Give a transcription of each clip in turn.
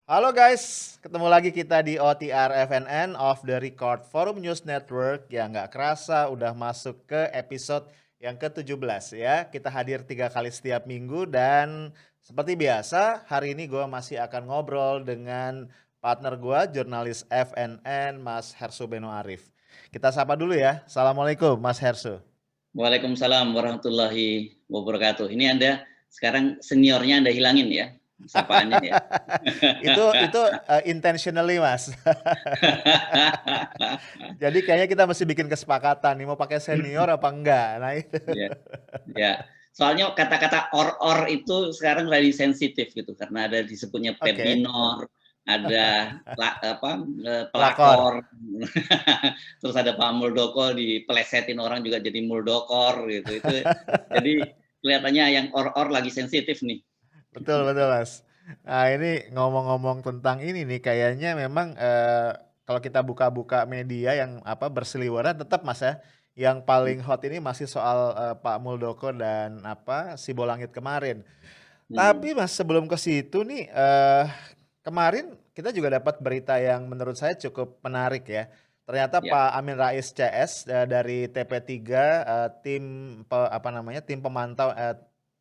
Halo guys, ketemu lagi kita di OTR FNN Off the Record Forum News Network yang nggak kerasa udah masuk ke episode yang ke-17 ya. Kita hadir 3 kali setiap minggu dan seperti biasa hari ini gue masih akan ngobrol dengan partner gue, jurnalis FNN Mas Hersu Beno Arif. Kita sapa dulu ya. Assalamualaikum Mas Hersu. Waalaikumsalam warahmatullahi wabarakatuh. Ini Anda sekarang seniornya Anda hilangin ya, sapaannya ya. Itu intentionally Mas. Jadi kayaknya kita mesti bikin kesepakatan nih mau pakai senior apa enggak. Nah itu. Ya, ya. Soalnya kata-kata or itu sekarang lagi sensitif gitu karena ada disebutnya Oke, pebinor, ada pelakor. pelakor, terus ada Pak Muldoko dipelesetin orang juga jadi muldokor gitu. Itu jadi kelihatannya yang or lagi sensitif nih. Betul betul Mas. Nah ini ngomong-ngomong tentang ini nih kayaknya memang kalau kita buka-buka media yang berseliweran tetap Mas ya. Yang paling hot ini masih soal Pak Muldoko dan Sibolangit kemarin. Hmm. Tapi Mas sebelum ke situ nih kemarin kita juga dapat berita yang menurut saya cukup menarik ya. Ternyata Ya. Pak Amin Rais CS dari TP3 tim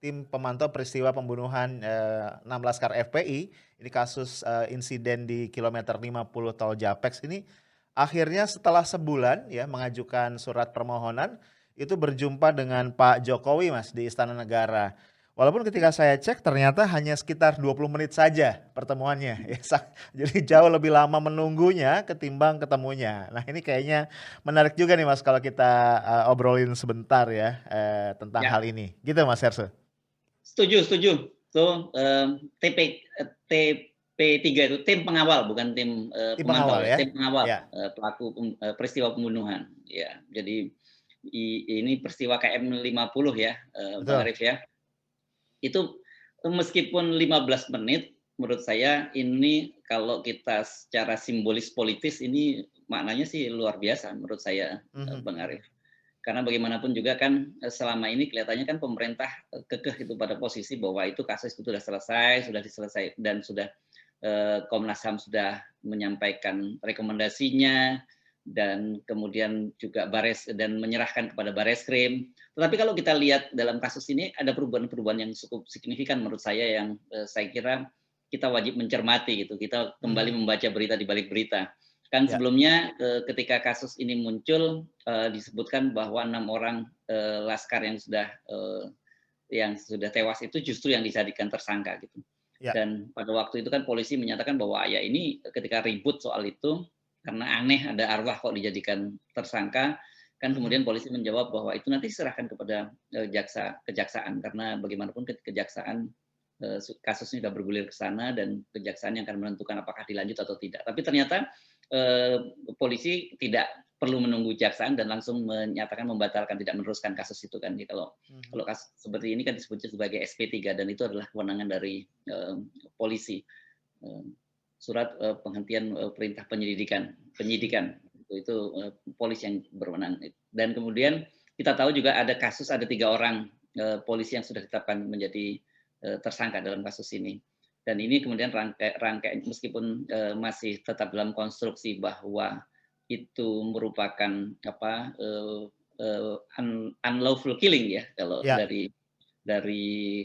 tim pemantau peristiwa pembunuhan 6 Laskar FPI, ini kasus insiden di kilometer 50 tol Japex ini akhirnya setelah sebulan ya mengajukan surat permohonan itu berjumpa dengan Pak Jokowi Mas di Istana Negara. Walaupun ketika saya cek ternyata hanya sekitar 20 menit saja pertemuannya. Ya, jadi jauh lebih lama menunggunya ketimbang ketemunya. Nah ini kayaknya menarik juga nih Mas kalau kita obrolin sebentar ya tentang hal Ya. ini. Gitu Mas Hersu. Setuju, setuju. Tuh TP3 itu tim pengawal, bukan tim Tim pemantau pengawal ya, ya. tim pengawal Ya, pelaku peristiwa pembunuhan. Ya, jadi ini peristiwa KM 50 ya, Bang betul. Arif ya. Itu meskipun 15 menit, menurut saya ini kalau kita secara simbolis politis ini maknanya sih luar biasa menurut saya, Mhm, Bang mhm. Arif. Karena bagaimanapun juga kan selama ini kelihatannya kan pemerintah kekeh itu pada posisi bahwa itu kasus itu sudah selesai, sudah diselesai dan sudah Komnas HAM sudah menyampaikan rekomendasinya dan kemudian juga Bares dan menyerahkan kepada Bareskrim. Tetapi kalau kita lihat dalam kasus ini ada perubahan-perubahan yang cukup signifikan menurut saya yang saya kira kita wajib mencermati gitu. Kita kembali Mhm. membaca berita di balik berita. Kan Ya. sebelumnya ketika kasus ini muncul disebutkan bahwa 6 orang laskar yang sudah tewas itu justru yang dijadikan tersangka gitu. Ya. Dan pada waktu itu kan polisi menyatakan bahwa ya ini ketika ribut soal itu karena aneh ada arwah kok dijadikan tersangka, kan Mhm. kemudian polisi menjawab bahwa itu nanti serahkan kepada kejaksaan karena bagaimanapun kejaksaan kasusnya sudah bergulir ke sana dan kejaksaan yang akan menentukan apakah dilanjut atau tidak. Tapi ternyata eh, polisi tidak perlu menunggu kejaksaan dan langsung menyatakan membatalkan tidak meneruskan kasus itu kan. Jadi kalau Mhm. kalau kasus seperti ini kan disebutnya sebagai SP3 dan itu adalah kewenangan dari polisi. Eh, Surat penghentian perintah penyidikan itu polisi yang berwenang. Dan kemudian kita tahu juga ada kasus ada 3 orang polisi yang sudah ditetapkan menjadi tersangka dalam kasus ini. Dan ini kemudian rangkaian meskipun masih tetap dalam konstruksi bahwa itu merupakan unlawful killing ya kalau Ya. dari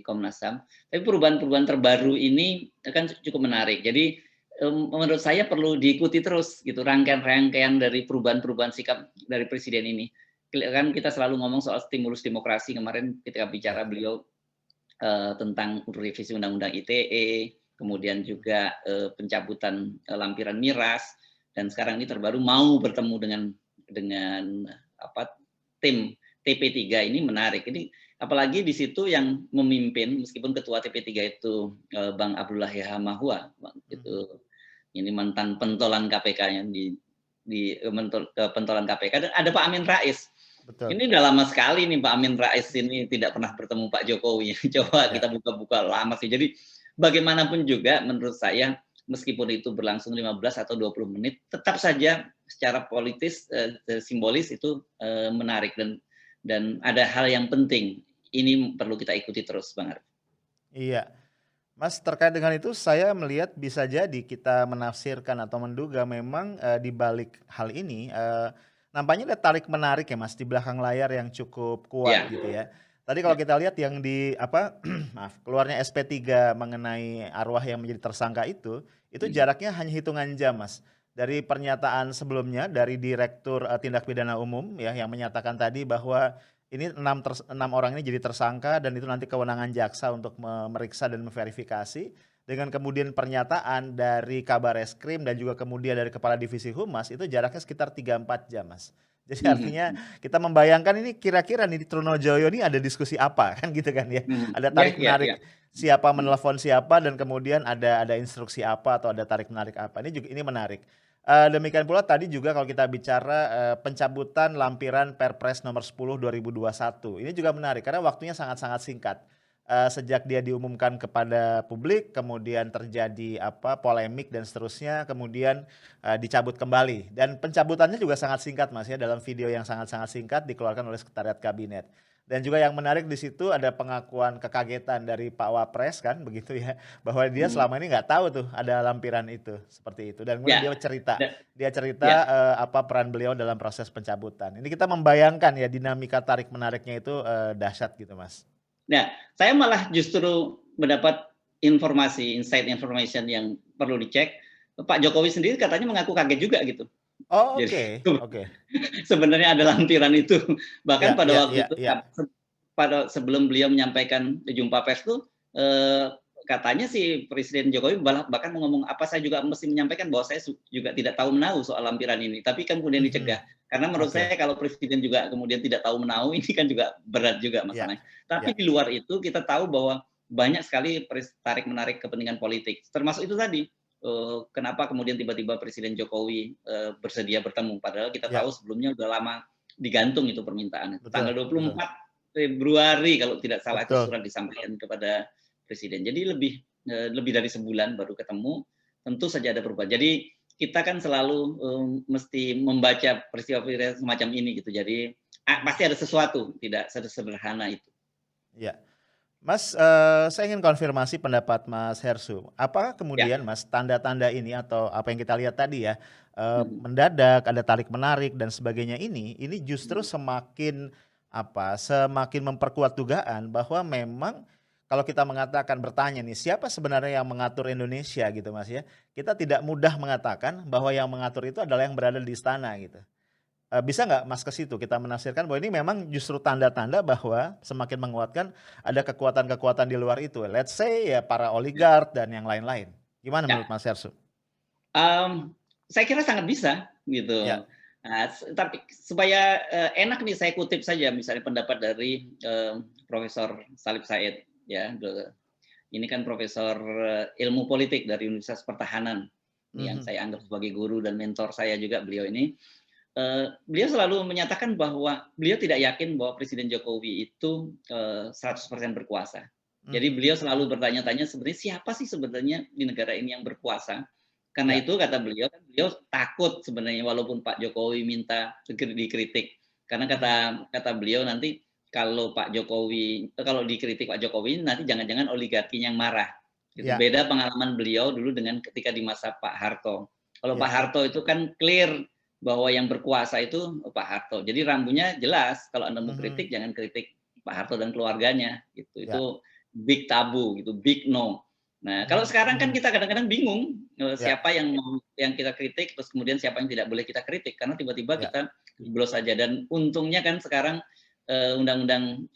Komnas HAM. Tapi perubahan-perubahan terbaru ini kan cukup menarik. Jadi menurut saya perlu diikuti terus gitu rangkaian-rangkaian dari perubahan-perubahan sikap dari presiden ini. Kan kita selalu ngomong soal stimulus demokrasi kemarin ketika Ya. bicara beliau tentang revisi undang-undang ITE, kemudian juga pencabutan lampiran miras dan sekarang ini terbaru mau bertemu dengan apa tim TP3 ini menarik. Ini apalagi di situ yang memimpin meskipun ketua TP3 itu Bang Abdullah Yahya Mahua Mhm. itu ini mantan pentolan KPK yang di pentolan KPK dan ada Pak Amin Rais. Betul. Ini udah lama sekali nih Pak Amin Rais ini tidak pernah bertemu Pak Jokowi. Coba Ya. kita buka-buka lama sih. Jadi bagaimanapun juga menurut saya meskipun itu berlangsung 15 atau 20 menit tetap saja secara politis simbolis itu menarik dan ada hal yang penting. Ini perlu kita ikuti terus Bang Arif. Iya. Mas, terkait dengan itu saya melihat bisa jadi kita menafsirkan atau menduga memang, di balik hal ini, nampaknya ada tarik-menarik ya Mas, di belakang layar yang cukup kuat Ya, gitu ya. Tadi kalau ya. kita lihat yang di apa, maaf, keluarnya SP3 mengenai arwah yang menjadi tersangka itu Mhm, jaraknya hanya hitungan jam Mas. Dari pernyataan sebelumnya dari Direktur, Tindak Pidana Umum ya, yang menyatakan tadi bahwa ini 6 orang ini jadi tersangka dan itu nanti kewenangan jaksa untuk memeriksa dan memverifikasi, dengan kemudian pernyataan dari Kabareskrim dan juga kemudian dari Kepala Divisi Humas itu jaraknya sekitar 3-4 jam, Mas. Jadi mhm, artinya mhm, kita membayangkan ini kira-kira nih di Trunojoyo ini ada diskusi apa kan gitu kan ya. mhm. Ada Ya, ya, ya. tarik-menarik siapa Mhm, menelpon siapa dan kemudian ada instruksi apa atau ada tarik-menarik apa. Ini menarik. Demikian pula tadi juga kalau kita bicara, pencabutan lampiran Perpres nomor 10 2021. Ini juga menarik karena waktunya sangat-sangat singkat. Sejak dia diumumkan kepada publik, kemudian terjadi apa, polemik dan seterusnya, kemudian, dicabut kembali. Dan pencabutannya juga sangat singkat Mas ya, dalam video yang sangat-sangat singkat dikeluarkan oleh Sekretariat Kabinet. Dan juga yang menarik di situ ada pengakuan kekagetan dari Pak Wapres kan begitu ya, bahwa dia mhm. selama ini nggak tahu tuh ada lampiran itu, seperti itu. Dan kemudian Ya, dia ya. cerita, apa peran beliau dalam proses pencabutan. Ini kita membayangkan ya dinamika tarik menariknya itu, dahsyat gitu, Mas. Nah, saya malah justru mendapat informasi, inside information yang perlu dicek. Pak Jokowi sendiri katanya mengaku kaget juga gitu. Oh, Jadi oke oke. sebenarnya ada lampiran itu. Bahkan Ya pada ya waktu ya itu ya. pada sebelum beliau menyampaikan jumpa pers tuh katanya si Presiden Jokowi bahkan ngomong apa saya juga mesti menyampaikan bahwa saya juga tidak tahu menahu soal lampiran ini. Tapi kan kemudian Mhm. dicegah. Karena menurut Oke. saya kalau presiden juga kemudian tidak tahu menahu ini kan juga berat juga Ya masalahnya. Tapi ya. di luar itu kita tahu bahwa banyak sekali tarik menarik kepentingan politik. Termasuk itu tadi kenapa kemudian tiba-tiba Presiden Jokowi bersedia bertemu padahal kita tahu Ya, sebelumnya sudah lama digantung itu permintaan. betul Tanggal betul 24 Februari kalau tidak salah itu betul. surat disampaikan kepada presiden. Jadi lebih dari sebulan baru ketemu. Tentu saja ada perubahan. Jadi kita kan selalu mesti membaca peristiwa-peristiwa semacam ini gitu. Jadi pasti ada sesuatu, tidak sederhana itu. Ya. Mas, saya ingin konfirmasi pendapat Mas Hersum. Apakah Ya. kemudian Mas, tanda-tanda ini atau apa yang kita lihat tadi ya, Mhm. mendadak, ada tarik-menarik dan sebagainya ini justru Mhm. semakin apa, semakin memperkuat dugaan bahwa memang kalau kita mengatakan bertanya nih, siapa sebenarnya yang mengatur Indonesia gitu Mas ya, kita tidak mudah mengatakan bahwa yang mengatur itu adalah yang berada di istana gitu. Bisa nggak Mas ke situ kita menafsirkan bahwa ini memang justru tanda-tanda bahwa semakin menguatkan ada kekuatan-kekuatan di luar itu. Let's say ya para oligark dan yang lain-lain. Gimana menurut Ya. Mas Hersum? Saya kira sangat bisa Ya, gitu. Nah, tapi supaya enak nih saya kutip saja misalnya pendapat dari Profesor Salib Said ya. Ini kan profesor ilmu politik dari Universitas Pertahanan yang mhm, saya anggap sebagai guru dan mentor saya juga beliau ini. Beliau selalu menyatakan bahwa beliau tidak yakin bahwa Presiden Jokowi itu 100% berkuasa. Jadi mhm, beliau selalu bertanya-tanya sebenarnya siapa sih sebenarnya di negara ini yang berkuasa? Karena ya, itu kata beliau kan beliau takut sebenarnya walaupun Pak Jokowi minta dikritik. Karena kata mhm, kata beliau nanti kalau Pak Jokowi kalau dikritik Pak Jokowi nanti jangan-jangan oligarkinya yang marah. Gitu. ya, Beda pengalaman beliau dulu dengan ketika di masa Pak Harto. Kalau Pak ya, Harto itu kan clear bahwa yang berkuasa itu Pak Harto. Jadi rambunya jelas kalau Anda mau mhm, kritik jangan kritik Pak Harto dan keluarganya gitu. Itu ya, big tabu gitu, big no. Nah, kalau mhm, sekarang kan mhm, kita kadang-kadang bingung ya, siapa yang kita kritik terus kemudian siapa yang tidak boleh kita kritik karena tiba-tiba ya, kita jeblos saja dan untungnya kan sekarang undang-undang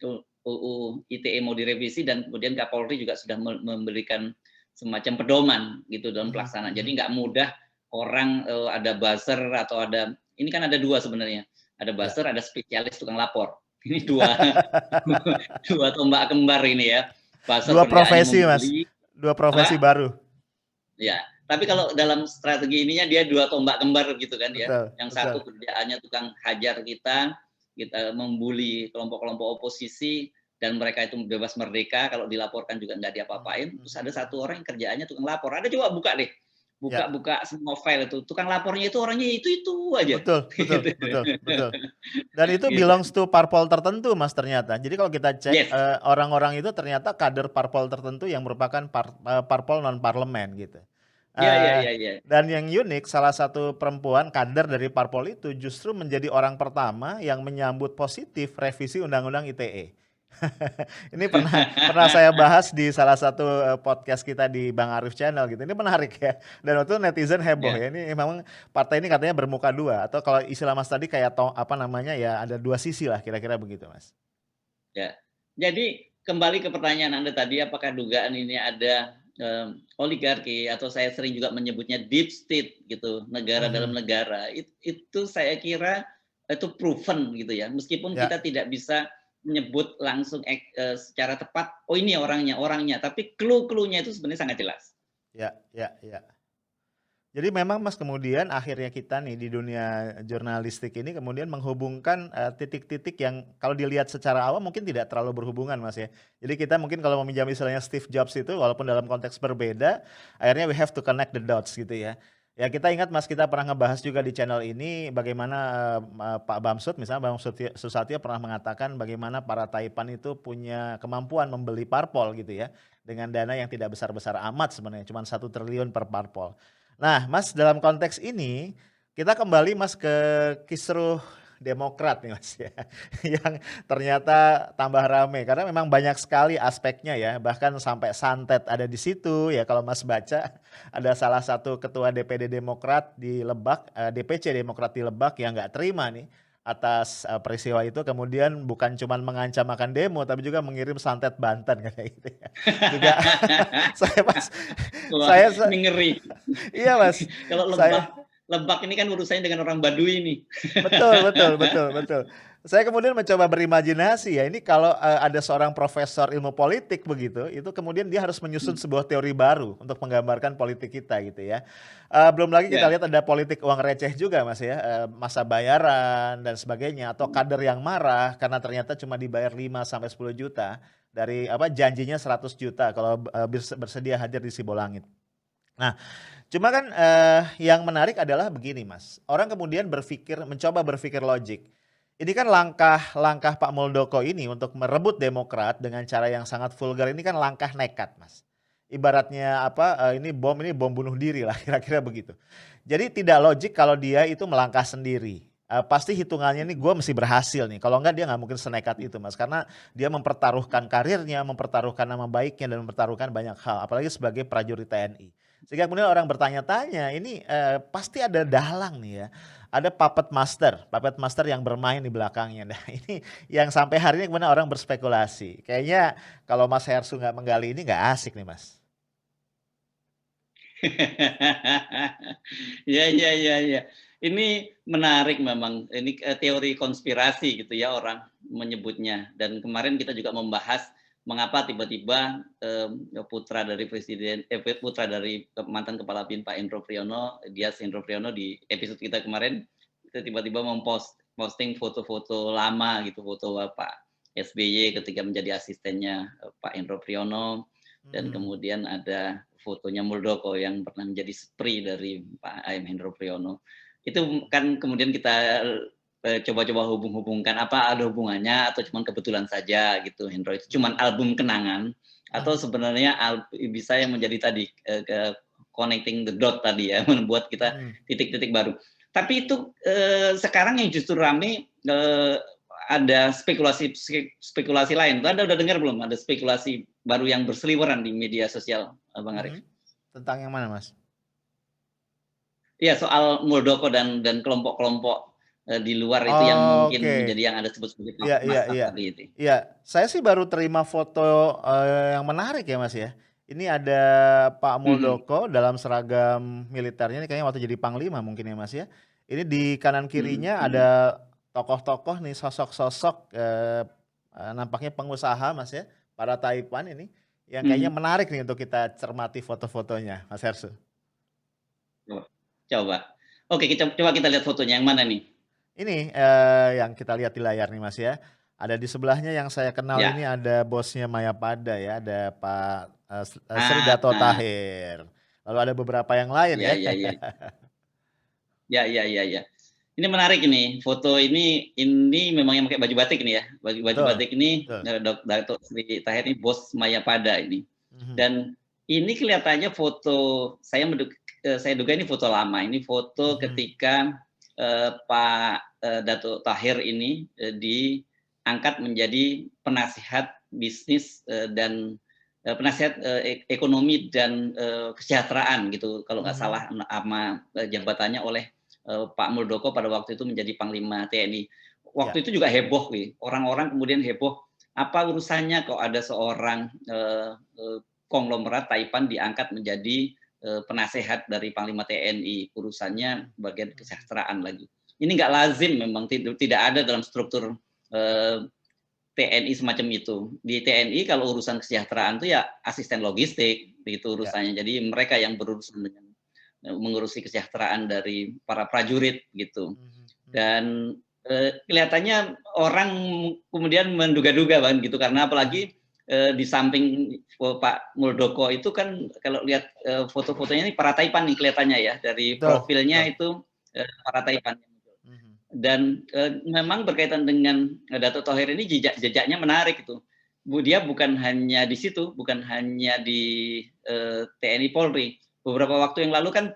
UU ITE mau direvisi dan kemudian Kapolri juga sudah memberikan semacam pedoman gitu dalam mhm, pelaksanaan. Jadi mhm, nggak mudah orang ada buzzer atau ada ini kan ada dua sebenarnya. Ada ya. buzzer, ada spesialis tukang lapor. Ini dua dua tombak kembar ini ya. Buzzer kerjaannya Mas, membuli, 2 profesi apa? baru. Ya. Tapi kalau dalam strategi ininya dia dua tombak kembar gitu kan ya. Betul Yang satu betul, kerjaannya tukang hajar kita membuli kelompok-kelompok oposisi dan mereka itu bebas merdeka kalau dilaporkan juga nggak mhm, diapa-apain. Terus mhm, ada mhm, satu orang yang kerjaannya tukang lapor. Ada coba buka deh Ya. buka-buka semua file itu. Tukang lapornya itu orangnya itu aja. Betul, betul, Gitu. betul, betul. Dan itu Gitu. belongs to parpol tertentu Mas ternyata. Jadi kalau kita cek Yes. orang-orang itu ternyata kader parpol tertentu yang merupakan parpol non parlemen gitu. Ya, ya, Eh, ya, ya. dan yang unik salah satu perempuan kader dari parpol itu justru menjadi orang pertama yang menyambut positif revisi Undang-Undang ITE. Ini pernah pernah saya bahas di salah satu podcast kita di Bang Arif Channel gitu. Ini menarik ya. Dan waktu netizen heboh Ya, ya. Ini memang partai ini katanya bermuka dua atau kalau istilah Mas tadi kayak apa namanya ya ada dua sisi lah kira-kira begitu Mas. ya. Jadi kembali ke pertanyaan Anda tadi, apakah dugaan ini ada oligarki atau saya sering juga menyebutnya deep state gitu, negara dalam Mhm. negara. Itu saya kira itu proven gitu ya. Meskipun Ya, kita tidak bisa menyebut langsung secara tepat, oh ini orangnya, tapi clue-cluenya itu sebenarnya sangat jelas. ya, ya, ya. Jadi memang Mas kemudian akhirnya kita nih di dunia jurnalistik ini kemudian menghubungkan titik-titik yang kalau dilihat secara awam mungkin tidak terlalu berhubungan Mas ya. Jadi kita mungkin kalau meminjam istilahnya Steve Jobs itu walaupun dalam konteks berbeda, akhirnya we have to connect the dots gitu ya. Ya kita ingat Mas kita pernah ngebahas juga di channel ini bagaimana Pak Bamsud misalnya Bamsud Susatyo pernah mengatakan bagaimana para Taipan itu punya kemampuan membeli parpol gitu ya dengan dana yang tidak besar-besar amat sebenarnya cuma 1 triliun per parpol. Nah, Mas dalam konteks ini kita kembali Mas ke kisruh Demokrat nih Mas ya, yang ternyata tambah rame karena memang banyak sekali aspeknya ya, bahkan sampai santet ada di situ ya kalau Mas baca ada salah satu ketua DPD Demokrat di Lebak, DPC Demokrat di Lebak yang nggak terima nih atas peristiwa itu kemudian bukan cuma mengancam akan demo tapi juga mengirim santet Banten kayak gitu ya. Juga saya pas Wah, saya ini ngeri. iya Mas, Kalau saya Lebak ini kan urusannya dengan orang Baduy nih. betul, betul, betul, betul. Saya kemudian mencoba berimajinasi ya, ini kalau ada seorang profesor ilmu politik begitu, itu kemudian dia harus menyusun sebuah teori baru untuk menggambarkan politik kita gitu ya. Belum lagi kita Ya. lihat ada politik uang receh juga Mas ya, masa bayaran dan sebagainya atau kader yang marah karena ternyata cuma dibayar 5 sampai 10 juta dari apa janjinya 100 juta kalau bersedia hadir di Sibolangit. Nah, cuma kan yang menarik adalah begini Mas, orang kemudian mencoba berpikir logik. Ini kan langkah Pak Muldoko ini untuk merebut Demokrat dengan cara yang sangat vulgar ini kan langkah nekat Mas. Ibaratnya apa, ini bom bunuh diri lah kira-kira begitu. Jadi tidak logik kalau dia itu melangkah sendiri. Pasti hitungannya nih gue mesti berhasil nih, kalau enggak dia nggak mungkin senekat itu Mas. Karena dia mempertaruhkan karirnya, mempertaruhkan nama baiknya dan mempertaruhkan banyak hal, apalagi sebagai prajurit TNI. Sehingga kemudian orang bertanya-tanya, ini pasti ada dalang nih ya, ada puppet master yang bermain di belakangnya. Nah ini yang sampai hari ini kemudian orang berspekulasi. Kayaknya kalau Mas Hersu nggak menggali ini nggak asik nih Mas. Ya, ya, ya, ya. Ini menarik memang. Ini teori konspirasi gitu ya orang menyebutnya. Dan kemarin kita juga membahas mengapa tiba-tiba putra dari putra dari mantan kepala BIN Pak Endro Priyono, Dias Endro Priyono di episode kita kemarin itu tiba-tiba posting foto-foto lama gitu, foto Pak SBY ketika menjadi asistennya Pak Endro Priyono dan Mhm. kemudian ada fotonya Muldoko yang pernah menjadi SPRI dari Pak AM Hendro Priyono. Itu kan kemudian kita coba-coba hubung-hubungkan apa ada hubungannya atau cuma kebetulan saja gitu Hendro itu cuma album kenangan atau Mhm. sebenarnya bisa yang menjadi tadi connecting the dot tadi ya membuat kita Mhm. titik-titik baru. Tapi itu sekarang yang justru rame ada spekulasi lain. Anda udah dengar belum ada spekulasi baru yang berseliweran di media sosial, Bang Arif? Mhm. Tentang yang mana Mas? Iya, soal Muldoko dan kelompok-kelompok di luar itu yang mungkin Oke. menjadi yang Anda sebut sebagai Iya, iya, master iya. tadi itu. Iya, saya sih baru terima foto yang menarik ya Mas ya. Ini ada Pak Mhm, Muldoko dalam seragam militernya ini kayaknya waktu jadi panglima mungkin ya Mas ya. Ini di kanan mhm, kirinya mhm, ada tokoh-tokoh nih sosok-sosok nampaknya pengusaha Mas ya, para Taipan ini yang kayaknya mhm. menarik nih untuk kita cermati foto-fotonya Mas Hersu. Coba. Oke, coba kita lihat fotonya yang mana nih? Ini yang kita lihat di layar nih Mas ya. Ada di sebelahnya yang saya kenal Ya. ini ada bosnya Mayapada ya, ada Pak Sri Ah, Dato Tahir. Lalu ada beberapa yang lain Iya ya. iya iya. Ya ya ya ya. Ini menarik ini, foto ini memang yang pakai baju batik ini ya. Baju Betul, batik ini, betul. Datuk Sri Tahir ini bos Mayapada ini. Mhm, Dan ini kelihatannya foto saya duga ini foto lama. Ini foto mhm, ketika, Pak, Datuk Tahir ini, diangkat menjadi penasihat bisnis, dan, penasihat, ekonomi dan, kesejahteraan gitu, kalau nggak mhm. salah nama, jabatannya oleh Pak Muldoko pada waktu itu menjadi Panglima TNI. Ya. Waktu itu juga heboh nih, orang-orang kemudian heboh, apa urusannya kok ada seorang konglomerat Taipan diangkat menjadi penasehat dari Panglima TNI, urusannya bagian Mhm. kesejahteraan lagi. Ini nggak lazim memang, tidak ada dalam struktur TNI semacam itu. Di TNI kalau urusan kesejahteraan itu ya asisten logistik, begitu Ya. urusannya. Jadi mereka yang berurusan dengan mengurusi kesejahteraan dari para prajurit gitu. Mhm, mhm, Dan kelihatannya orang kemudian menduga-duga Bang gitu karena mhm. apalagi di samping Pak Muldoko itu kan kalau lihat foto-fotonya ini para Taipan nih kelihatannya ya dari Betul, betul. profilnya itu para Taipan. Mhm, Dan memang berkaitan dengan Dato' Thohir ini jejaknya menarik itu. Dia bukan hanya di situ, bukan hanya di TNI Polri. Beberapa waktu yang lalu kan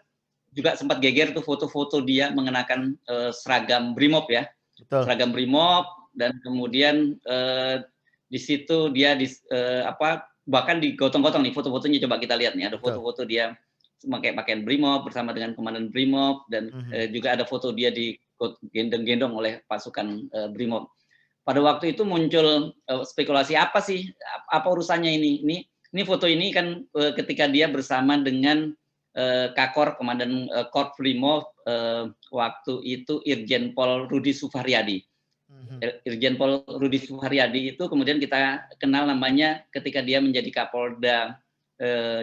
juga sempat geger tuh foto-foto dia mengenakan seragam Brimob ya, betul, seragam Brimob dan kemudian di situ dia apa bahkan digotong-gotong nih foto-fotonya coba kita lihat nih ada betul. foto-foto dia memakai pakaian Brimob bersama dengan komandan Brimob dan Mhm. juga ada foto dia digendong-gendong oleh pasukan Brimob. Pada waktu itu muncul spekulasi apa sih apa urusannya ini? Ini foto ini kan ketika dia bersama dengan Kakor Komandan Korps Brimob waktu itu Irjen Pol Rudi Sufahriyadi. Mhm. Irjen Pol Rudi Sufahriyadi itu kemudian kita kenal namanya ketika dia menjadi Kapolda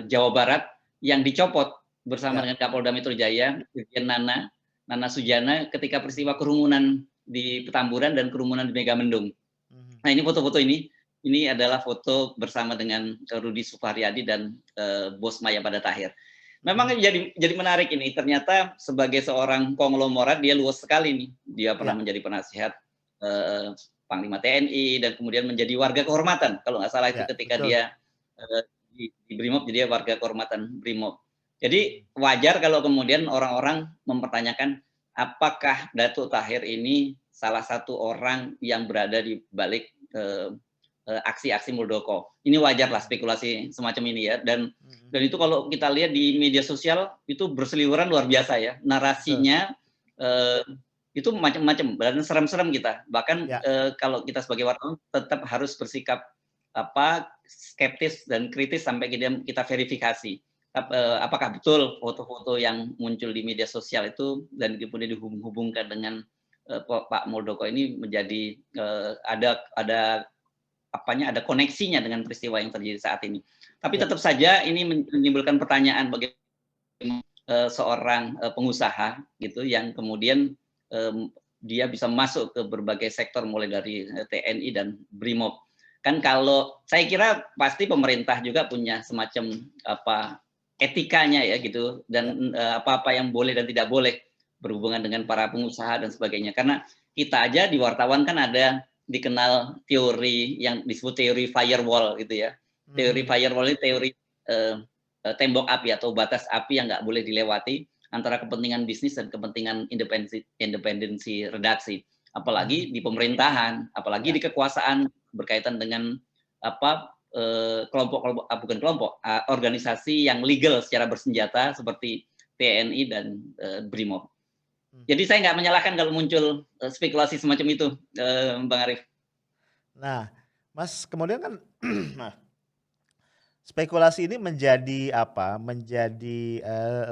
Jawa Barat yang dicopot bersama Ya. dengan Kapolda Metro Jaya, Irjen Nana Sujana ketika peristiwa kerumunan di Petamburan dan kerumunan di Megamendung. Mhm, Nah ini foto-foto ini adalah foto bersama dengan Rudi Sufahriyadi dan Bos Maya pada Tahir. Memang mhm. jadi menarik ini. Ternyata sebagai seorang konglomerat dia luas sekali nih. Dia pernah Ya, menjadi penasihat eh, Panglima TNI dan kemudian menjadi warga kehormatan. Kalau nggak salah itu ya, ketika betul. dia di Brimob, jadi dia warga kehormatan Brimob. Jadi Mhm. wajar kalau kemudian orang-orang mempertanyakan apakah Datuk Tahir ini salah satu orang yang berada di balik aksi-aksi Muldoko. Ini wajar lah Mhm, spekulasi semacam ini ya. mhm, Dan itu kalau kita lihat di media sosial itu berseliweran luar biasa ya. betul. Narasinya eh, itu macam-macam, dan serem-serem kita. Bahkan Ya, kalau kita sebagai wartawan tetap harus bersikap apa skeptis dan kritis sampai kita verifikasi apakah betul foto-foto yang muncul di media sosial itu dan kemudian dihubung-hubungkan dengan Pak Muldoko ini menjadi ada apanya ada koneksinya dengan peristiwa yang terjadi saat ini. Tapi ya. tetap saja ini menimbulkan pertanyaan bagaimana seorang pengusaha gitu yang kemudian dia bisa masuk ke berbagai sektor mulai dari TNI dan Brimob. Kan kalau saya kira pasti pemerintah juga punya semacam apa etikanya ya gitu Ya. dan apa-apa yang boleh dan tidak boleh berhubungan dengan para pengusaha dan sebagainya. Karena kita aja di wartawan kan ada dikenal teori yang disebut teori firewall gitu ya. Teori Mhm. firewall ini teori eh, tembok api atau batas api yang nggak boleh dilewati antara kepentingan bisnis dan kepentingan independensi redaksi. Mhm. Apalagi di pemerintahan, apalagi Ya. di kekuasaan berkaitan dengan apa kelompok-kelompok bukan kelompok organisasi yang legal secara bersenjata seperti TNI dan Brimob. Mhm. Jadi saya nggak menyalahkan kalau muncul spekulasi semacam itu, Bang Arif. Nah, Mas, kemudian kan nah, spekulasi ini menjadi apa, menjadi,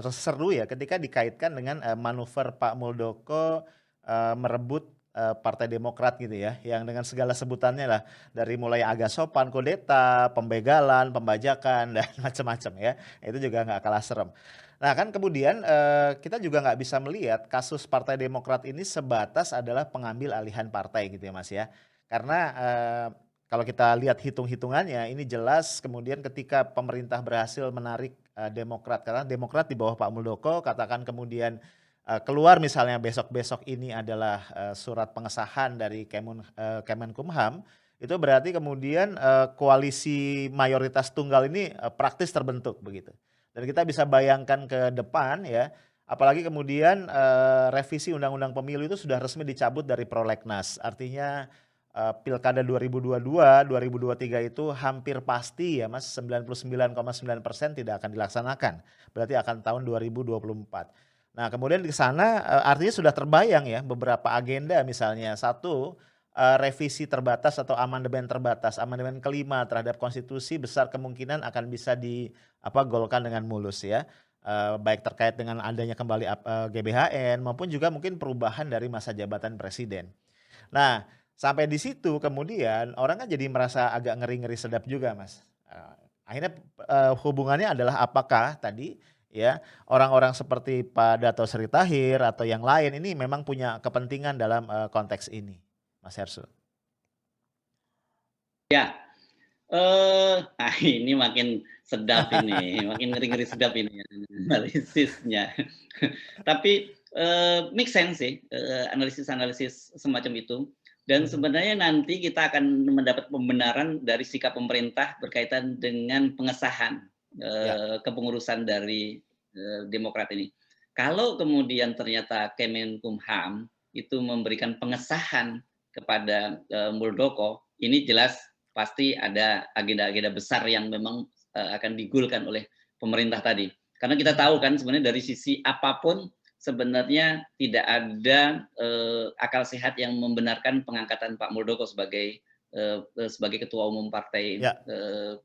seru ya ketika dikaitkan dengan, manuver Pak Muldoko, merebut, Partai Demokrat gitu ya, yang dengan segala sebutannya lah, dari mulai agak sopan, kudeta, pembegalan, pembajakan, dan macam-macam ya, itu juga nggak kalah serem. Nah kan kemudian, kita juga nggak bisa melihat kasus Partai Demokrat ini sebatas adalah pengambil alihan partai gitu ya Mas ya. Karena, kalau kita lihat hitung-hitungannya ini jelas kemudian ketika pemerintah berhasil menarik Demokrat, karena Demokrat di bawah Pak Muldoko katakan kemudian keluar misalnya besok-besok ini adalah surat pengesahan dari Kemenkumham, itu berarti kemudian koalisi mayoritas tunggal ini praktis terbentuk begitu. Dan kita bisa bayangkan ke depan ya, apalagi kemudian revisi Undang-Undang Pemilu itu sudah resmi dicabut dari prolegnas. Artinya Pilkada 2022, 2023 itu hampir pasti ya Mas, 99,9% tidak akan dilaksanakan. Berarti akan tahun 2024. Nah, kemudian di sana artinya sudah terbayang ya beberapa agenda, misalnya satu, revisi terbatas atau amandemen terbatas, amandemen kelima terhadap konstitusi besar kemungkinan akan bisa golkan dengan mulus ya. Baik terkait dengan adanya kembali GBHN maupun juga mungkin perubahan dari masa jabatan presiden. Nah, sampai di situ kemudian orang kan jadi merasa agak ngeri-ngeri sedap juga, Mas. Akhirnya hubungannya adalah apakah tadi ya orang-orang seperti Pak Dato Sri Tahir atau yang lain ini memang punya kepentingan dalam konteks ini, Mas Hersul? Ya, ini makin sedap ini, makin ngeri-ngeri sedap ini analisisnya. Tapi make sense sih analisis-analisis semacam itu. Dan sebenarnya nanti kita akan mendapat pembenaran dari sikap pemerintah berkaitan dengan pengesahan kepengurusan dari Demokrat ini. Kalau kemudian ternyata Kemenkumham itu memberikan pengesahan kepada Muldoko, ini jelas pasti ada agenda-agenda besar yang memang akan digulkan oleh pemerintah tadi. Karena kita tahu kan sebenarnya dari sisi apapun sebenarnya tidak ada akal sehat yang membenarkan pengangkatan Pak Muldoko sebagai ketua umum partai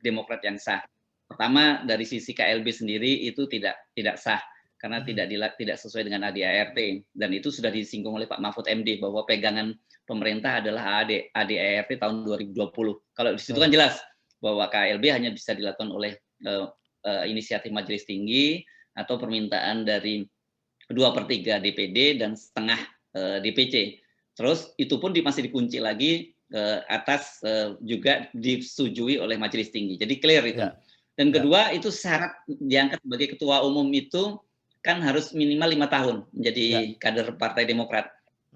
Demokrat yang sah. Pertama dari sisi KLB sendiri itu tidak sah karena tidak sesuai dengan ADART, dan itu sudah disinggung oleh Pak Mahfud MD bahwa pegangan pemerintah adalah ADART tahun 2020. Kalau di situ kan jelas bahwa KLB hanya bisa dilakukan oleh inisiatif Majelis Tinggi atau permintaan dari 2/3 DPD dan setengah DPC. Terus itu pun masih dikunci lagi atas juga disetujui oleh Majelis Tinggi. Jadi clear itu. Dan kedua itu syarat diangkat sebagai ketua umum itu kan harus minimal 5 tahun menjadi kader Partai Demokrat.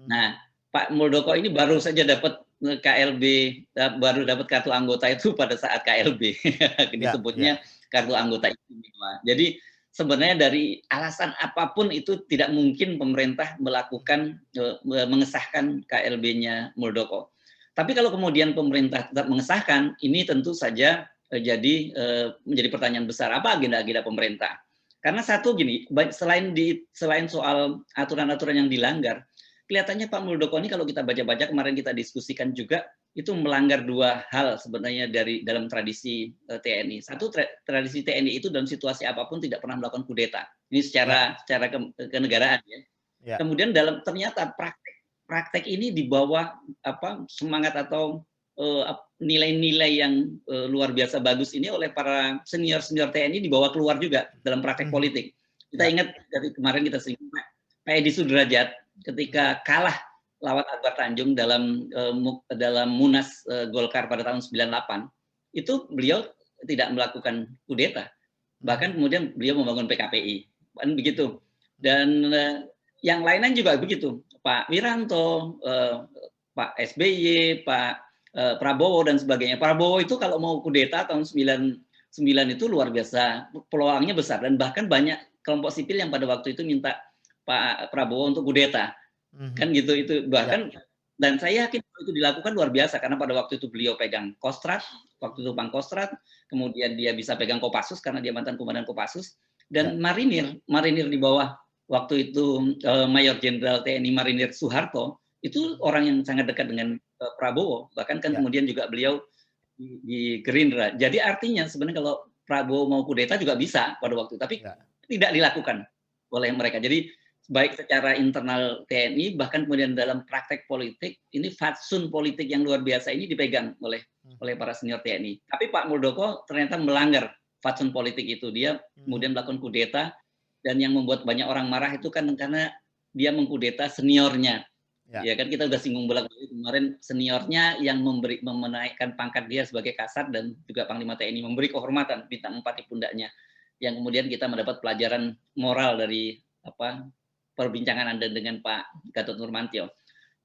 Nah, Pak Muldoko ini baru saja dapat KLB, baru dapat kartu anggota itu pada saat KLB. Disebutnya kartu anggota istimewa. Jadi sebenarnya dari alasan apapun itu tidak mungkin pemerintah melakukan mengesahkan KLB-nya Muldoko. Tapi kalau kemudian pemerintah tetap mengesahkan, ini tentu saja menjadi pertanyaan besar, apa agenda-agenda pemerintah? Karena satu gini, selain soal aturan-aturan yang dilanggar, kelihatannya Pak Muldoko ini kalau kita baca-baca, kemarin kita diskusikan juga, itu melanggar dua hal sebenarnya dalam tradisi TNI. Satu, tradisi TNI itu dalam situasi apapun tidak pernah melakukan kudeta. Ini secara kenegaraan ya. Kemudian ternyata praktek ini di bawah semangat atau nilai-nilai yang luar biasa bagus ini oleh para senior TNI dibawa keluar juga dalam praktek politik. Kita ingat dari kemarin kita singgung Pak Edi Sudrajat ketika kalah lawan Akbar Tanjung dalam Munas Golkar pada tahun 98, itu beliau tidak melakukan kudeta. Bahkan kemudian beliau membangun PKPI. Kan begitu. Dan yang lainnya juga begitu. Pak Wiranto, Pak SBY, Pak Prabowo dan sebagainya. Prabowo itu kalau mau kudeta tahun 99 itu luar biasa, peluangnya besar, dan bahkan banyak kelompok sipil yang pada waktu itu minta Pak Prabowo untuk kudeta. Kan gitu itu bahkan dan saya yakin itu dilakukan luar biasa karena pada waktu itu beliau pegang Kostrad, waktu itu Pangkostrat, kemudian dia bisa pegang Kopassus karena dia mantan komandan Kopassus, dan Marinir di bawah waktu itu Mayor Jenderal TNI Marinir Soeharto itu orang yang sangat dekat dengan Prabowo, bahkan kan kemudian juga beliau di Gerindra. Jadi artinya sebenarnya kalau Prabowo mau kudeta juga bisa pada waktu itu, tapi tidak dilakukan oleh mereka. Jadi baik secara internal TNI bahkan kemudian dalam praktek politik ini fatsun politik yang luar biasa ini dipegang oleh para senior TNI. Tapi Pak Muldoko ternyata melanggar fatsun politik itu, dia kemudian melakukan kudeta, dan yang membuat banyak orang marah itu kan karena dia mengkudeta seniornya Ya, Ya kan kita udah singgung bolak-balik kemarin seniornya yang menaikkan pangkat dia sebagai Kasat dan juga Panglima TNI memberi kehormatan bintang 4 di pundaknya. Yang kemudian kita mendapat pelajaran moral dari perbincangan Anda dengan Pak Gatot Nurmantio.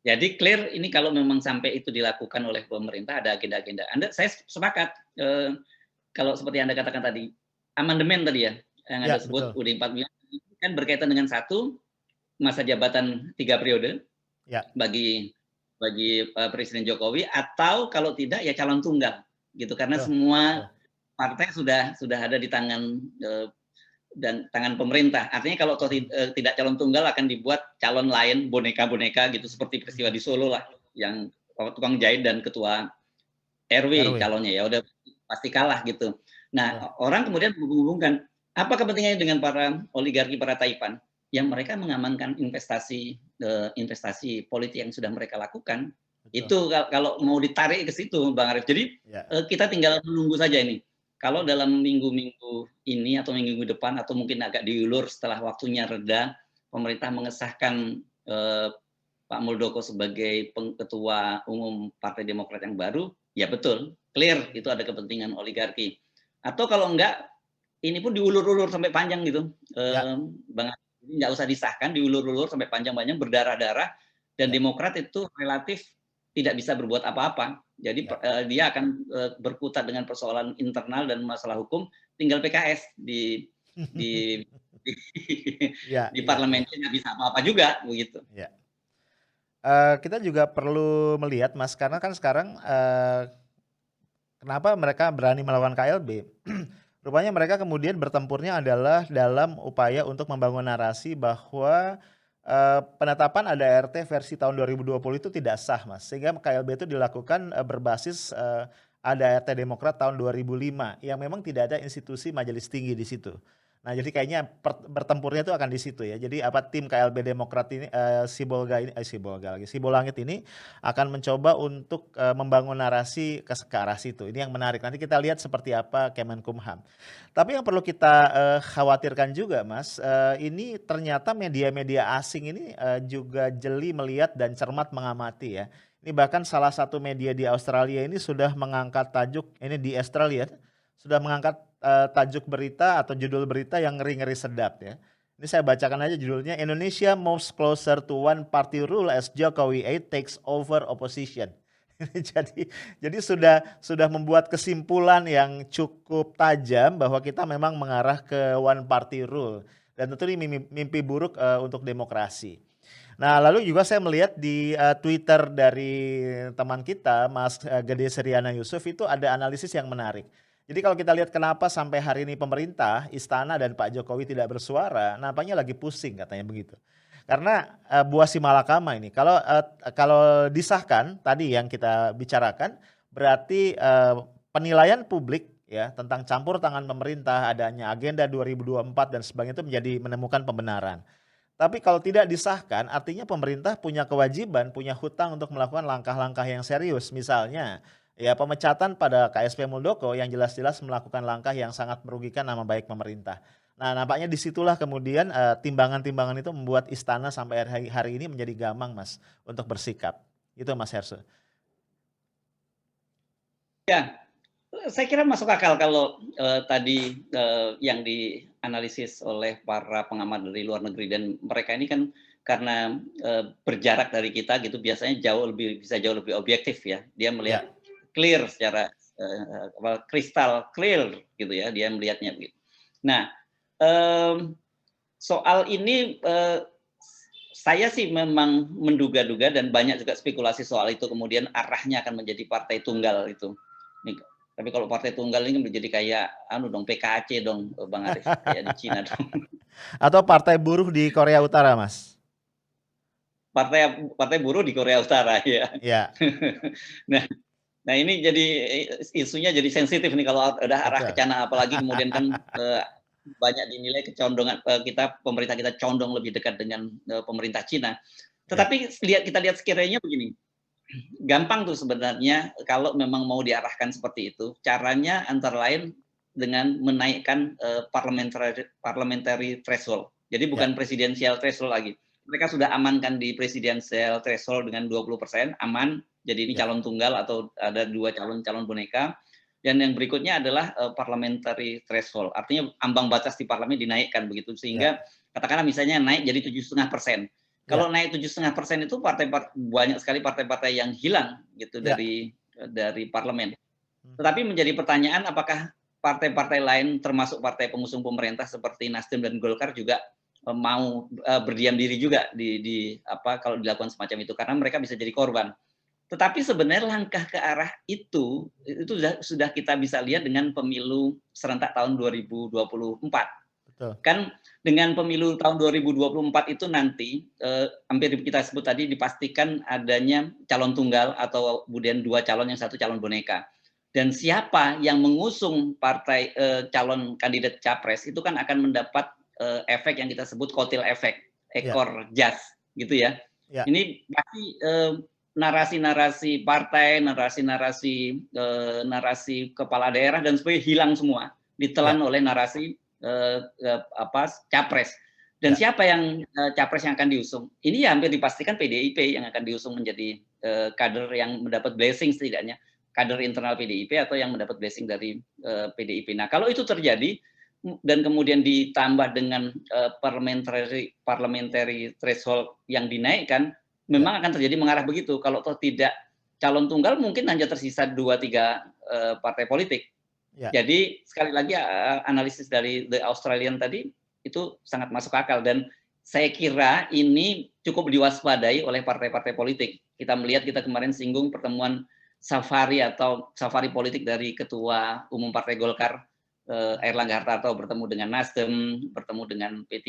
Jadi clear ini kalau memang sampai itu dilakukan oleh pemerintah ada agenda-agenda. Saya sepakat kalau seperti Anda katakan tadi amandemen tadi ya yang Anda ya sebut betul. UUD 45 kan berkaitan dengan satu masa jabatan 3 periode Ya, bagi Presiden Jokowi atau kalau tidak ya calon tunggal gitu karena betul. semua Betul. partai sudah ada di tangan dan tangan pemerintah. Artinya kalau tidak calon tunggal akan dibuat calon lain boneka-boneka gitu seperti peristiwa di Solo lah yang tukang jahit dan ketua RW RW. calonnya ya udah pasti kalah gitu. Betul. Nah, orang kemudian menghubungkan apa kepentingannya dengan para oligarki, para taipan yang mereka mengamankan investasi politik yang sudah mereka lakukan. Betul. Itu kalau mau ditarik ke situ, Bang Arief. Jadi Ya. kita tinggal menunggu saja ini. Kalau dalam minggu-minggu ini atau minggu depan atau mungkin agak diulur setelah waktunya reda, pemerintah mengesahkan Pak Muldoko sebagai ketua umum Partai Demokrat yang baru, ya betul, clear itu ada kepentingan oligarki. Atau kalau enggak, ini pun diulur-ulur sampai panjang gitu, Ya. Bang. Jadi nggak usah disahkan, diulur-ulur sampai panjang-panjang, berdarah-darah, dan Ya. Demokrat itu relatif tidak bisa berbuat apa-apa. Jadi Ya. dia akan berkutat dengan persoalan internal dan masalah hukum, tinggal PKS di di di, Ya. di Ya. Ya. parlemennya nggak bisa apa-apa juga begitu. Ya. Kita juga perlu melihat Mas, karena kan sekarang kenapa mereka berani melawan KLB? Rupanya mereka kemudian bertempurnya adalah dalam upaya untuk membangun narasi bahwa penetapan ADART versi tahun 2020 itu tidak sah, Mas. Sehingga KLB itu dilakukan berbasis ADART Demokrat tahun 2005 yang memang tidak ada institusi majelis tinggi di situ. Nah, jadi kayaknya bertempurnya itu akan di situ ya. Jadi tim KLB Demokrat ini Sibolangit ini akan mencoba untuk membangun narasi ke arah situ. Ini yang menarik. Nanti kita lihat seperti apa Kemenkumham. Tapi yang perlu kita khawatirkan juga, Mas, ini ternyata media-media asing ini juga jeli melihat dan cermat mengamati ya. Ini bahkan salah satu media di Australia ini sudah mengangkat tajuk, ini di Australia, sudah mengangkat tajuk berita atau judul berita yang ngeri-ngeri sedap ya. Ini saya bacakan aja judulnya, Indonesia moves closer to one party rule as Jokowi 8 takes over opposition. Jadi sudah membuat kesimpulan yang cukup tajam bahwa kita memang mengarah ke one party rule dan tentu ini mimpi buruk untuk demokrasi. Nah, lalu juga saya melihat di Twitter dari teman kita Mas Gede Seriana Yusuf itu ada analisis yang menarik. Jadi kalau kita lihat kenapa sampai hari ini pemerintah, istana dan Pak Jokowi tidak bersuara, nampaknya lagi pusing katanya begitu. Karena buah si malakama ini, kalau disahkan tadi yang kita bicarakan, berarti penilaian publik ya tentang campur tangan pemerintah, adanya agenda 2024 dan sebagainya itu menjadi menemukan pembenaran. Tapi kalau tidak disahkan, artinya pemerintah punya kewajiban, punya hutang untuk melakukan langkah-langkah yang serius. Misalnya, ya pemecatan pada KSP Muldoko yang jelas-jelas melakukan langkah yang sangat merugikan nama baik pemerintah. Nah, nampaknya disitulah kemudian timbangan-timbangan itu membuat istana sampai hari ini menjadi gamang, Mas, untuk bersikap. Itu Mas Hersu. Ya, saya kira masuk akal kalau tadi yang dianalisis oleh para pengamat dari luar negeri dan mereka ini kan karena berjarak dari kita gitu biasanya bisa jauh lebih objektif ya. Dia melihat Ya. clear secara kristal clear gitu ya dia melihatnya begitu. Nah, soal ini saya sih memang menduga-duga dan banyak juga spekulasi soal itu kemudian arahnya akan menjadi partai tunggal itu. Nih, tapi kalau partai tunggal ini menjadi kayak PKC dong Bang Arief, kayak di Cina dong. Atau partai buruh di Korea Utara, Mas. Partai buruh di Korea Utara ya. Ya. Nah ini jadi isunya jadi sensitif nih kalau udah arah ke Betul. sana apalagi kemudian kan banyak dinilai kecondongan pemerintah kita condong lebih dekat dengan pemerintah Cina. Tetapi kita lihat sekiranya begini. Gampang tuh sebenarnya kalau memang mau diarahkan seperti itu. Caranya antara lain dengan menaikkan parliamentary threshold. Jadi bukan presidensial threshold lagi. mereka sudah amankan di presidensial threshold dengan 20%, aman. Jadi ini Ya, calon tunggal atau ada 2 calon boneka. Dan yang berikutnya adalah parliamentary threshold. Artinya ambang batas di parlemen dinaikkan begitu ya, sehingga katakanlah misalnya naik jadi 7,5%. ya, Kalau naik 7,5% itu banyak sekali partai-partai yang hilang gitu ya. dari parlemen. Mhm. Tetapi menjadi pertanyaan apakah partai-partai lain termasuk partai pengusung pemerintah seperti Nasdem dan Golkar juga mau berdiam diri juga di apa kalau dilakukan semacam itu karena mereka bisa jadi korban. Tetapi sebenarnya langkah ke arah itu sudah kita bisa lihat dengan pemilu serentak tahun 2024. Betul. Kan dengan pemilu tahun 2024 itu nanti hampir kita sebut tadi dipastikan adanya calon tunggal atau kemudian 2 calon yang 1 calon boneka. Dan siapa yang mengusung partai calon kandidat capres itu kan akan mendapat efek yang kita sebut kotil efek, Ya, ekor jas gitu ya. ya, Ini pasti narasi-narasi partai, narasi kepala daerah dan sebagainya hilang semua, ya, ditelan oleh narasi capres. Dan ya, siapa yang capres yang akan diusung? Ini ya hampir dipastikan PDIP yang akan diusung menjadi kader yang mendapat blessing setidaknya, kader internal PDIP atau yang mendapat blessing dari PDIP. Nah, kalau itu terjadi dan kemudian ditambah dengan parliamentary threshold yang dinaikkan, ya, memang akan terjadi mengarah begitu. Kalau toh tidak calon tunggal mungkin hanya tersisa 2-3 partai politik. ya. Jadi sekali lagi analisis dari The Australian tadi itu sangat masuk akal dan saya kira ini cukup diwaspadai oleh partai-partai politik. Kita melihat kita kemarin singgung pertemuan safari atau safari politik dari Ketua Umum Partai Golkar Airlangga Hartarto bertemu dengan Nasdem, bertemu dengan P3,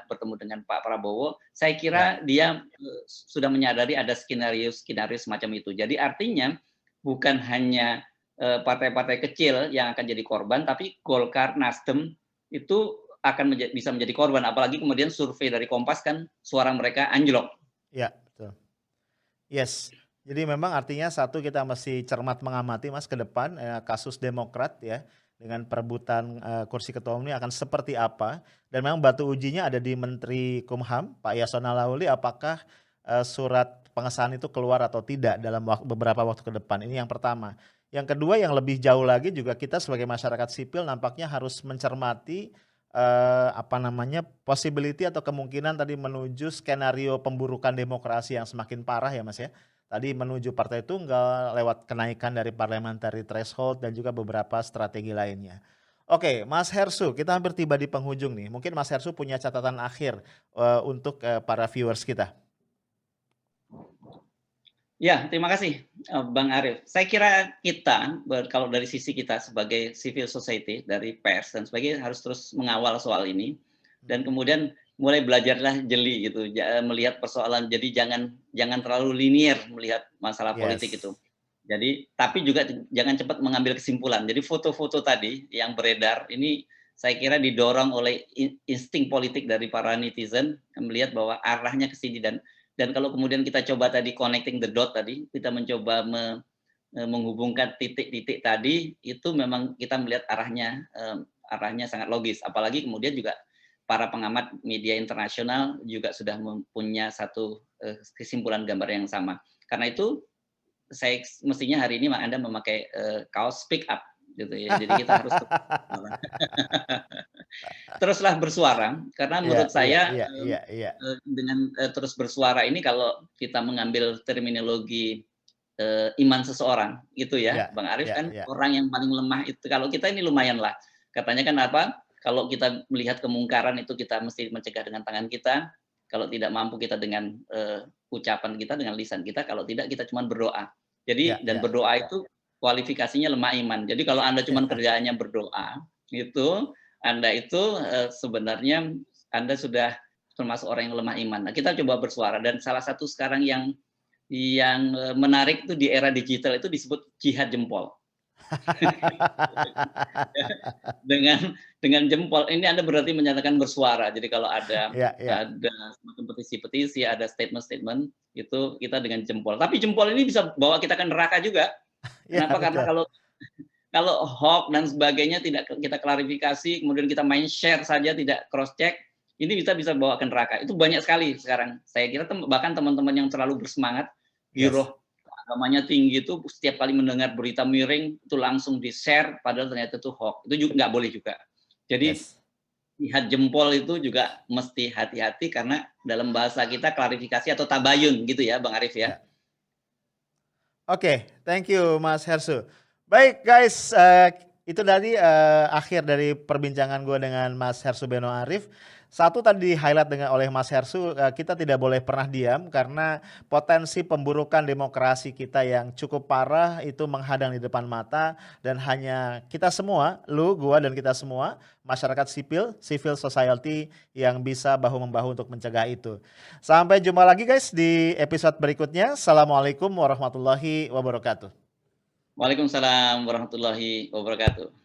bertemu dengan Pak Prabowo. Saya Ya. kira dia sudah menyadari ada skenario semacam itu. Jadi artinya bukan hanya partai-partai kecil yang akan jadi korban, tapi Golkar, Nasdem itu akan bisa menjadi korban. Apalagi kemudian survei dari Kompas kan suara mereka anjlok. Ya, betul. Yes. Jadi memang artinya satu kita mesti cermat mengamati Mas ke depan kasus Demokrat ya dengan perebutan kursi ketua umum ini akan seperti apa dan memang batu ujinya ada di Menteri Kumham Pak Yasona Lawli apakah surat pengesahan itu keluar atau tidak dalam beberapa waktu ke depan. Ini yang pertama. Yang kedua yang lebih jauh lagi juga kita sebagai masyarakat sipil nampaknya harus mencermati possibility atau kemungkinan tadi menuju skenario pemburukan demokrasi yang semakin parah ya Mas ya. Tadi menuju partai tunggal lewat kenaikan dari parliamentary threshold dan juga beberapa strategi lainnya. Oke, Mas Hersu, kita hampir tiba di penghujung nih. Mungkin Mas Hersu punya catatan akhir untuk para viewers kita. Ya, terima kasih Bang Arief. Saya kira kita, kalau dari sisi kita sebagai civil society, dari pers dan sebagainya harus terus mengawal soal ini. Dan kemudian mulai belajarlah jeli gitu, melihat persoalan. Jadi jangan terlalu linier melihat masalah politik itu. Yes. Jadi, tapi juga jangan cepat mengambil kesimpulan. Jadi foto-foto tadi yang beredar, ini saya kira didorong oleh insting politik dari para netizen, melihat bahwa arahnya ke sini dan kalau kemudian kita coba tadi connecting the dot tadi, kita mencoba menghubungkan titik-titik tadi, itu memang kita melihat arahnya sangat logis. Apalagi kemudian juga para pengamat media internasional juga sudah mempunyai satu kesimpulan gambar yang sama. Karena itu saya mestinya hari ini Anda memakai kaos speak up gitu ya. Jadi kita harus teruslah bersuara karena Iya, menurut iya, saya iya, iya, iya. dengan terus bersuara ini kalau kita mengambil terminologi iman seseorang gitu ya, Iya, Bang Arief iya, kan iya. orang yang paling lemah itu kalau kita ini lumayan lah. Katanya kan apa? Kalau kita melihat kemungkaran itu kita mesti mencegah dengan tangan kita. Kalau tidak mampu kita dengan ucapan kita, dengan lisan kita. Kalau tidak kita cuma berdoa. Iya, Jadi dan iya. berdoa itu kualifikasinya lemah iman. Jadi kalau Anda cuma kerjaannya berdoa, itu Anda itu sebenarnya Anda sudah termasuk orang yang lemah iman. Nah, kita coba bersuara dan salah satu sekarang yang menarik itu di era digital itu disebut jihad jempol. Dengan jempol ini Anda berarti menyatakan bersuara. Jadi kalau ada Iya, iya. semacam petisi-petisi, ada statement-statement itu kita dengan jempol. Tapi jempol ini bisa bawa kita ke neraka juga. Iya, Kenapa? Karena betul. kalau hoax dan sebagainya tidak kita klarifikasi, kemudian kita main share saja tidak cross check, ini bisa bawa ke neraka. Itu banyak sekali sekarang. Saya kira bahkan teman-teman yang terlalu bersemangat, Yes. giroh agamanya tinggi itu setiap kali mendengar berita miring itu langsung di-share padahal ternyata itu hoax. Itu juga nggak boleh juga. Jadi Yes. lihat jempol itu juga mesti hati-hati karena dalam bahasa kita klarifikasi atau tabayun gitu ya Bang Arif ya. Ya. Oke, thank you Mas Hersu. Baik guys, itu tadi akhir dari perbincangan gue dengan Mas Hersu Beno Arif. Satu tadi di-highlight oleh Mas Hersu, kita tidak boleh pernah diam karena potensi pemburukan demokrasi kita yang cukup parah itu menghadang di depan mata dan hanya kita semua, lu, gua dan kita semua, masyarakat sipil, civil society yang bisa bahu-membahu untuk mencegah itu. Sampai jumpa lagi guys di episode berikutnya. Assalamualaikum warahmatullahi wabarakatuh. Waalaikumsalam warahmatullahi wabarakatuh.